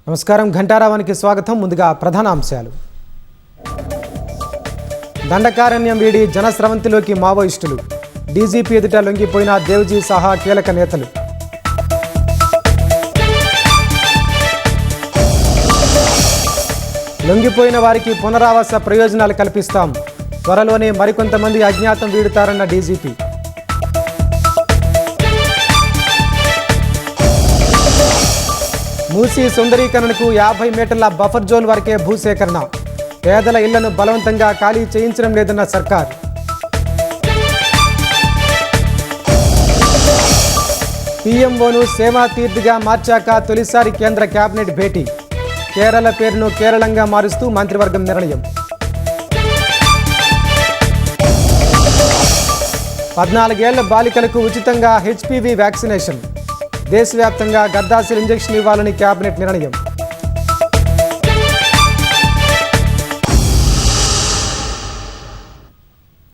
నమస్కారం ఘంటారావానికి స్వాగతం. ముందుగా ప్రధాన అంశాలు. దండకారణ్యం వీడి జనస్రవంతిలోకి మావోయిస్టులు. డీజీపీ ఎదుట లొంగిపోయిన దేవ్జీ సహా కీలక నేతలు. లొంగిపోయిన వారికి పునరావాస ప్రయోజనాలు కల్పిస్తాం. త్వరలోనే మరికొంతమంది అజ్ఞాతం వీడుతారన్న డీజీపీ. మూసీ సుందరీకరణకు 50 మీటర్ల బఫర్ జోన్ వరకే భూసేకరణ. పేదల ఇళ్లను బలవంతంగా ఖాళీ చేయించడం లేదన్న సర్కార్. పీఎంఓను సేవా తీర్థిగా మార్చాక తొలిసారి కేంద్ర కేబినెట్ భేటీ. కేరళ పేరును కేరళంగా మారుస్తూ మంత్రివర్గం నిర్ణయం. 14 ఏళ్ల బాలికలకు ఉచితంగా హెచ్పివి వ్యాక్సినేషన్. దేశవ్యాప్తంగా గర్దాసిల్ ఇంజెక్షన్ ఇవ్వాలని కేబినెట్ నిర్ణయం.